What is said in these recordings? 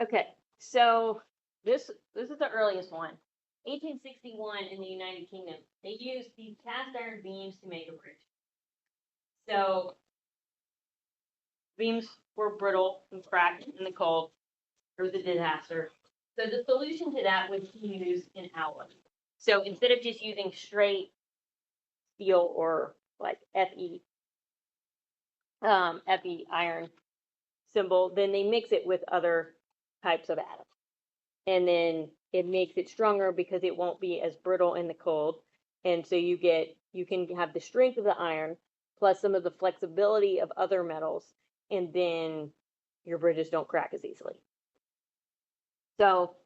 Okay, so this is the earliest one. 1861 in the United Kingdom. They used these cast iron beams to make a bridge. So beams were brittle and cracked in the cold. It was a disaster. So the solution to that was to use an alloy. So instead of just using straight steel or like Fe iron symbol, then they mix it with other types of atoms. And then it makes it stronger because it won't be as brittle in the cold. And so you can have the strength of the iron plus some of the flexibility of other metals, and then your bridges don't crack as easily. So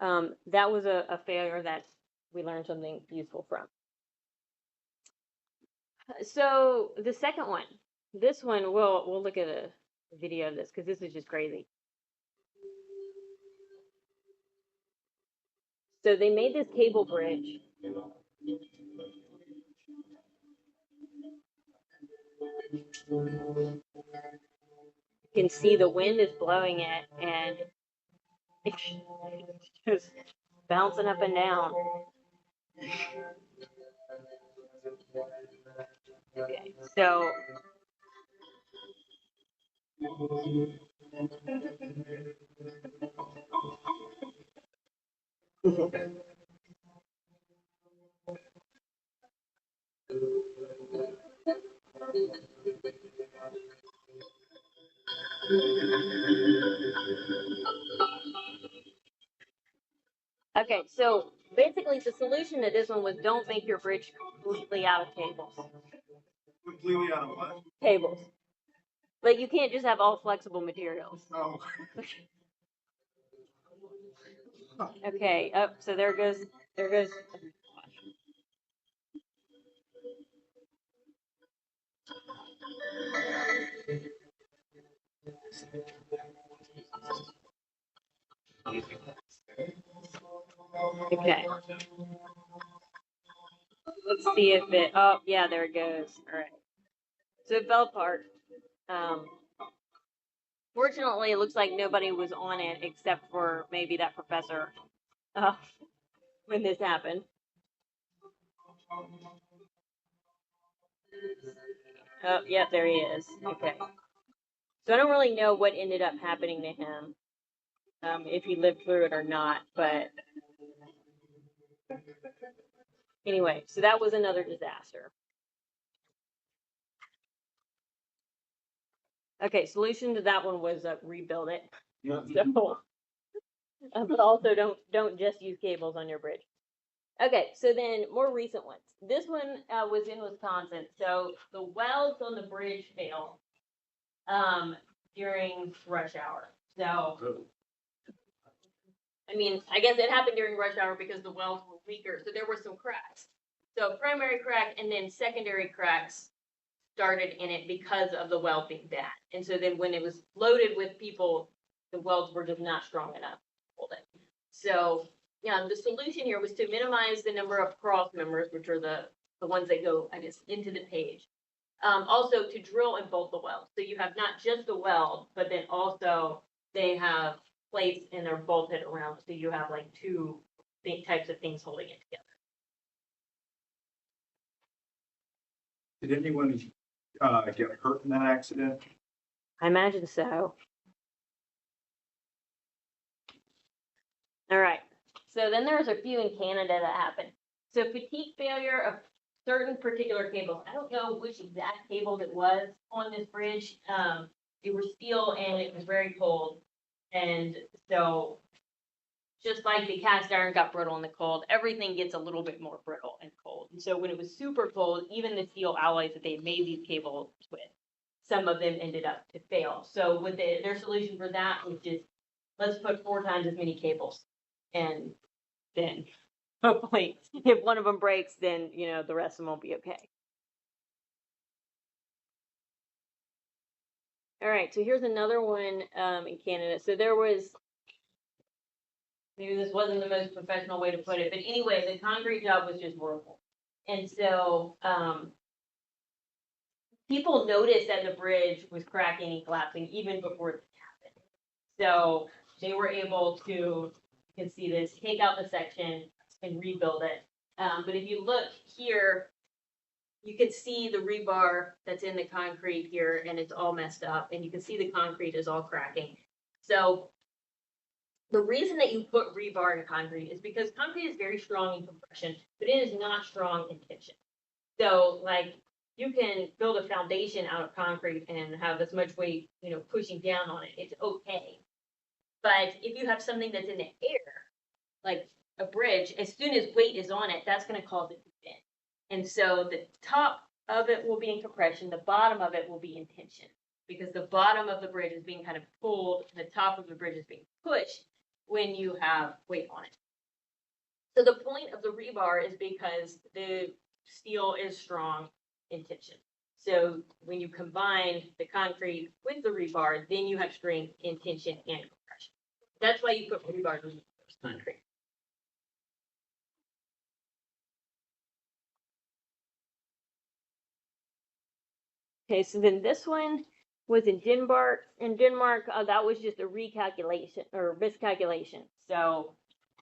that was a failure that we learned something useful from. So the second one, this one, we'll look at a video of this because this is just crazy. So they made this cable bridge. You can see the wind is blowing it, and it's just bouncing up and down. Okay, so okay, so basically the solution to this one was don't make your bridge completely out of cables. Completely out of what? Cables. But you can't just have all flexible materials. Oh. Okay, so there goes. Okay. Let's see if it, oh, yeah, there it goes. All right. So it fell apart. Fortunately, it looks like nobody was on it except for maybe that professor when this happened. Oh, yeah, there he is. Okay. So I don't really know what ended up happening to him, if he lived through it or not, but anyway, so that was another disaster. Okay, solution to that one was rebuild it. Yeah. So, but also don't just use cables on your bridge. Okay, so then more recent ones. This one was in Wisconsin. So the welds on the bridge failed during rush hour. So, I mean, I guess it happened during rush hour because the welds were weaker. So there were some cracks. So primary crack and then secondary cracks started in it because of the weld being bad. And so then when it was loaded with people, the welds were just not strong enough to hold it. So yeah, the solution here was to minimize the number of cross members, which are the ones that go, I guess, into the page. Also to drill and bolt the weld. So you have not just the weld, but then also they have plates and they're bolted around. So you have like two types of things holding it together. Did anyone get hurt in that accident? I imagine so. All right. So then there's a few in Canada that happened. So fatigue failure of certain particular cables. I don't know which exact cables it was on this bridge. They were steel and it was very cold. And so just like the cast iron got brittle in the cold, everything gets a little bit more brittle and cold. And so when it was super cold, even the steel alloys that they made these cables with, some of them ended up to fail. So with their solution for that was just, let's put 4 times as many cables. And then hopefully if one of them breaks, then, the rest of them won't be okay. All right, so here's another one in Canada. So there was, maybe this wasn't the most professional way to put it, but anyway, the concrete job was just horrible. And so people noticed that the bridge was cracking and collapsing even before it happened. So they were able to, you can see this, take out the section and rebuild it. But if you look here, you can see the rebar that's in the concrete here, and it's all messed up, and you can see the concrete is all cracking. So the reason that you put rebar in concrete is because concrete is very strong in compression, but it is not strong in tension. So like you can build a foundation out of concrete and have as much weight, pushing down on it. It's okay. But if you have something that's in the air, like a bridge, as soon as weight is on it, that's going to cause it to bend. And so the top of it will be in compression, the bottom of it will be in tension, because the bottom of the bridge is being kind of pulled, and the top of the bridge is being pushed when you have weight on it. So the point of the rebar is because the steel is strong in tension. So when you combine the concrete with the rebar, then you have strength in tension and compression. That's why you put rebar in concrete. Okay, so then this one was in Denmark. In Denmark, that was just a recalculation or miscalculation. So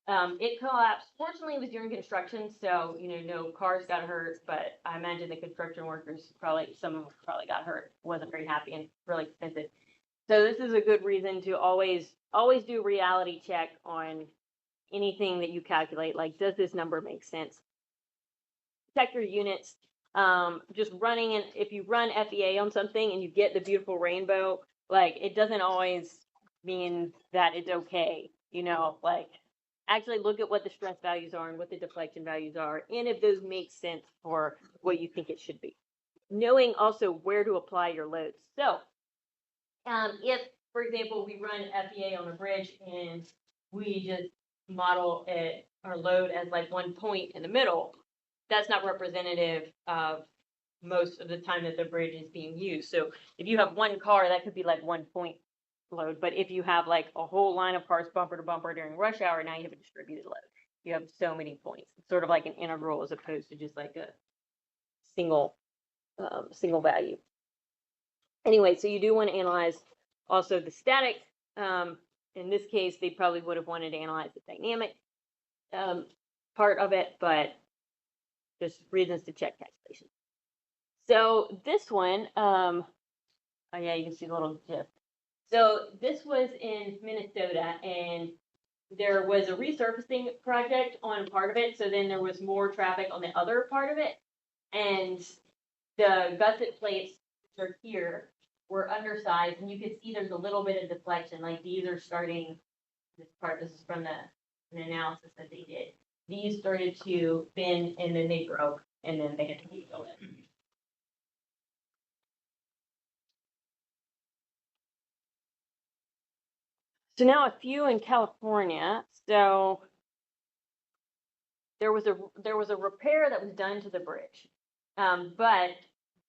it collapsed. Fortunately, it was during construction, so no cars got hurt. But I imagine the construction workers some of them probably got hurt. Wasn't very happy and really expensive. So this is a good reason to always do reality check on anything that you calculate. Like, does this number make sense? Check your units. Just running in, if you run FEA on something and you get the beautiful rainbow, like it doesn't always mean that it's okay, like actually look at what the stress values are and what the deflection values are, and if those make sense for what you think it should be. Knowing also where to apply your loads. So if, for example, we run FEA on a bridge and we just model it, our load as like one point in the middle, that's not representative of most of the time that the bridge is being used. So if you have one car, that could be like 1 point load. But if you have like a whole line of cars bumper to bumper during rush hour, now you have a distributed load. You have so many points. It's sort of like an integral as opposed to just like a single value. Anyway, so you do want to analyze also the static. In this case, they probably would have wanted to analyze the dynamic part of it, but just reasons to check calculations. So this one, oh yeah, you can see the little GIF. So this was in Minnesota, and there was a resurfacing project on part of it. So then there was more traffic on the other part of it, and the gusset plates, which are here, were undersized, and you can see there's a little bit of deflection. Like these are starting, this is from an analysis that they did. These started to bend, and then they broke, and then they had to rebuild it. So now a few in California. So there was a repair that was done to the bridge, but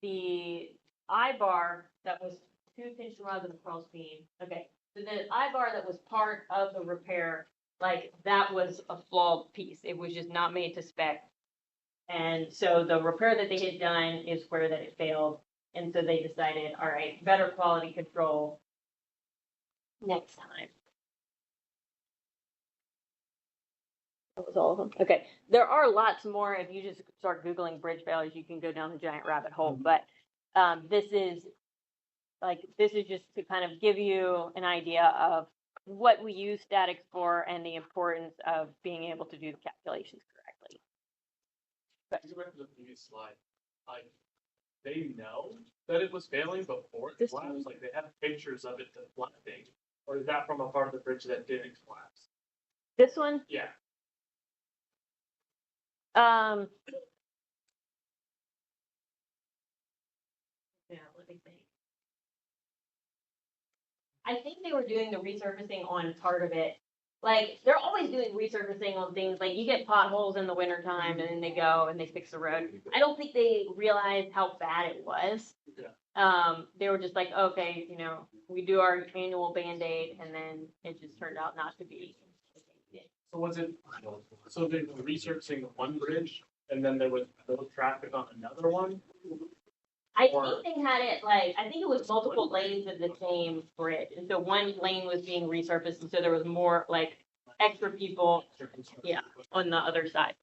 the I-bar that was 2 tension rods and a cross beam. Okay, so the I-bar that was part of the repair, like that was a flawed piece. It was just not made to spec. And so the repair that they had done is where that it failed. And so they decided, all right, better quality control next time. That was all of them. Okay, there are lots more. If you just start Googling bridge failures, you can go down a giant rabbit hole. But this is just to kind of give you an idea of what we use statics for and the importance of being able to do the calculations correctly. You went to the previous slide. Like, they know that it was failing before it collapsed. Like, they have pictures of it deflecting, or is that from a part of the bridge that didn't collapse? This one? Yeah. Yeah, let me think. I think they were doing the resurfacing on part of it. Like, they're always doing resurfacing on things. Like, you get potholes in the wintertime, and then they go and they fix the road. I don't think they realized how bad it was. Yeah. They were just like, okay, we do our annual Band-Aid, and then it just turned out not to be. So was it, so they were resurfacing one bridge, and then there was no traffic on another one? I Or- think they had it like, I think it was multiple lanes of the same bridge, and so one lane was being resurfaced, and so there was more like extra people, yeah, on the other side.